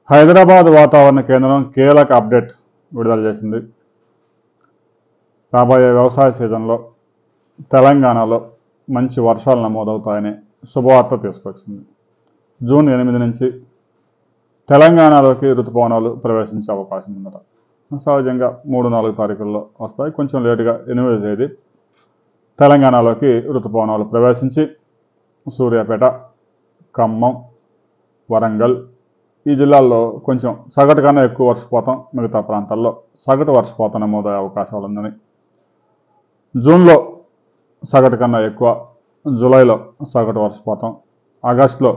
హైదరాబాద్ వాతావరణ కేంద్రం కీలక అప్డేట్ విడుదల చేసింది. రాబోయే వ్యవసాయ సీజన్లో తెలంగాణలో మంచి వర్షాలు నమోదవుతాయని శుభవార్త తీసుకొచ్చింది. జూన్ 8 నుంచి తెలంగాణలోకి ఋతుపవనాలు ప్రవేశించే అవకాశం ఉందట. సహజంగా 3-4 తారీఖుల్లో వస్తాయి. కొంచెం లేటుగా 8వ తేదీ తెలంగాణలోకి ఋతుపవనాలు ప్రవేశించి సూర్యాపేట, ఖమ్మం, వరంగల్ ఈ జిల్లాల్లో కొంచెం సగటు కన్నా ఎక్కువ వర్షపాతం, మిగతా ప్రాంతాల్లో సగటు వర్షపాతం నమోదయ్యే అవకాశాలు ఉందని, జూన్లో సగటు కన్నా ఎక్కువ, జూలైలో సగటు వర్షపాతం, ఆగస్టులో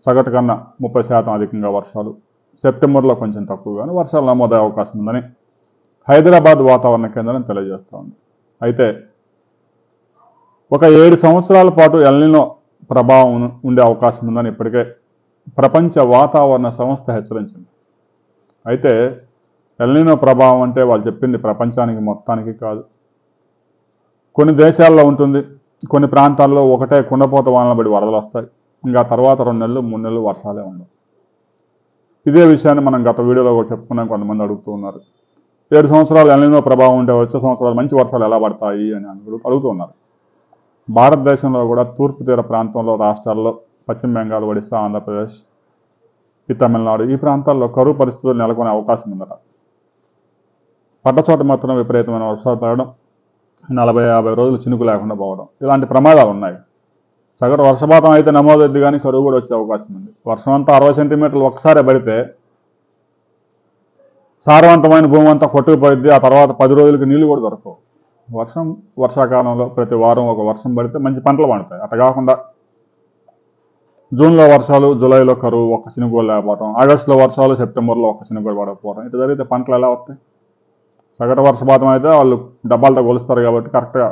సగటు కన్నా 30% అధికంగా వర్షాలు, సెప్టెంబర్లో కొంచెం తక్కువగానే వర్షాలు నమోదయ్యే అవకాశం ఉందని హైదరాబాద్ వాతావరణ కేంద్రం తెలియజేస్తూ ఉంది. అయితే ఒక 7 సంవత్సరాల పాటు ఎల్నినో ప్రభావం ఉండే అవకాశం ఉందని ఇప్పటికే ప్రపంచ వాతావరణ సంస్థ హెచ్చరించింది. అయితే ఎల్నినో ప్రభావం అంటే వాళ్ళు చెప్పింది ప్రపంచానికి మొత్తానికి కాదు. కొన్ని దేశాల్లో ఉంటుంది, కొన్ని ప్రాంతాల్లో ఒకటే కుండపోత వానలు పడి వరదలు వస్తాయి. ఇంకా తర్వాత 2 నెలలు 3 నెలలు వర్షాలే ఉండవు. ఇదే విషయాన్ని మనం గత వీడియోలో కూడా చెప్పుకున్నాం. కొంతమంది అడుగుతూ ఉన్నారు, 7 సంవత్సరాలు ఎల్నినో ప్రభావం ఉంటే వచ్చే సంవత్సరాలు మంచి వర్షాలు ఎలా పడతాయి అని అడుగుతూ ఉన్నారు. భారతదేశంలో కూడా తూర్పు తీర ప్రాంతంలో రాష్ట్రాల్లో పశ్చిమ బెంగాల్, ఒడిశా, ఆంధ్రప్రదేశ్, ఈ తమిళనాడు ఈ ప్రాంతాల్లో కరువు పరిస్థితులు నెలకొనే అవకాశం ఉందట. పట్టచోట మాత్రం విపరీతమైన వర్షాలు పడడం, 40-50 రోజులు చినుకు లేకుండా పోవడం, ఇలాంటి ప్రమాదాలు ఉన్నాయి. సగటు వర్షపాతం అయితే నమోదవుద్ది, కానీ కరువు కూడా వచ్చే అవకాశం ఉంది. వర్షం అంతా 60 సెంటీమీటర్లు ఒక్కసారే పడితే సారవంతమైన భూమి అంతా కొట్టుకుపోయిద్ది. ఆ తర్వాత 10 రోజులకి నీళ్లు కూడా దొరకవు. వర్షాకాలంలో ప్రతి వారం ఒక వర్షం పడితే మంచి పంటలు పండుతాయి. అట్లా కాకుండా జూన్లో వర్షాలు, జూలైలో కరువు, ఒక్క చినుకు కూడా లేకపోవడం, ఆగస్టులో వర్షాలు, సెప్టెంబర్లో ఒక్క చినుకు కూడా పడకపోవడం, ఇటు జరిగితే పంటలు ఎలా వస్తాయి? సగటు వర్షపాతం అయితే వాళ్ళు డబ్బాలతో కొలుస్తారు కాబట్టి కరెక్ట్గా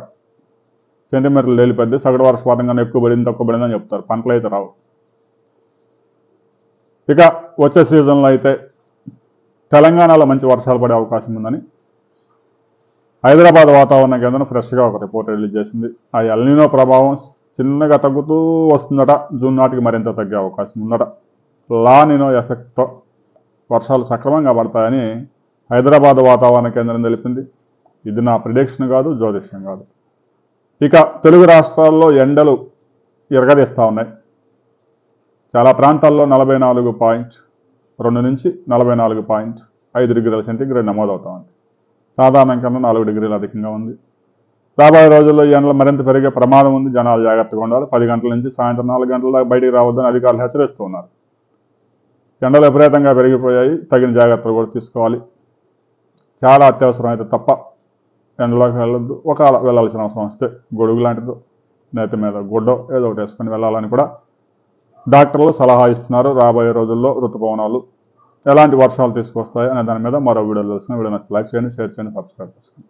సెంటీమీటర్లు లేలిపోద్ది. సగటు వర్షపాతం కన్నా ఎక్కువ పడింది, తక్కువ పడింది అని చెప్తారు. పంటలు అయితే రావు. ఇక వచ్చే సీజన్లో అయితే తెలంగాణలో మంచి వర్షాలు పడే అవకాశం ఉందని హైదరాబాద్ వాతావరణ కేంద్రం ఫ్రెష్గా ఒక రిపోర్ట్ రిలీజ్ చేసింది. ఆ ఎల్నినో ప్రభావం చిన్నగా తగ్గుతూ వస్తుందట. జూన్ నాటికి మరింత తగ్గే అవకాశం ఉందట. లానినో ఎఫెక్ట్తో వర్షాలు సక్రమంగా పడతాయని హైదరాబాద్ వాతావరణ కేంద్రం తెలిపింది. ఇది నా ప్రిడిక్షన్ కాదు, జ్యోతిష్యం కాదు. ఇక తెలుగు రాష్ట్రాల్లో ఎండలు ఇరగదీస్తూ ఉన్నాయి. చాలా ప్రాంతాల్లో 44.2 నుంచి 44.5 డిగ్రీల సెంటీగ్రేడ్ నమోదవుతా ఉంది. సాధారణం కన్నా 4 డిగ్రీలు అధికంగా ఉంది. రాబోయే రోజుల్లో ఈ ఎండలు మరింత పెరిగే ప్రమాదం ఉంది. జనాలు జాగ్రత్తగా ఉండాలి. 10 గంటల నుంచి సాయంత్రం 4 గంటల దాకా బయటికి రావద్దని అధికారులు హెచ్చరిస్తూ ఉన్నారు. ఎండలు విపరీతంగా పెరిగిపోయాయి. తగిన జాగ్రత్తలు కూడా తీసుకోవాలి. చాలా అత్యవసరం అయితే తప్ప ఎండలోకి వెళ్ళొద్దు. ఒకవేళ వెళ్ళాల్సిన అవసరం వస్తే గొడుగు లాంటిదో, నేతి మీద గుడ్డో ఏదో ఒకటి వేసుకొని వెళ్ళాలని కూడా డాక్టర్లు సలహా ఇస్తున్నారు. రాబోయే రోజుల్లో ఋతుపవనాలు ఎలాంటి వర్షాలు తీసుకొస్తాయి అనే దాని మీద మరో వీడియోలో తెలుసుకుని వీడియోని లైక్ చేయండి, షేర్ చేయండి, సబ్స్క్రైబ్ చేసుకోండి.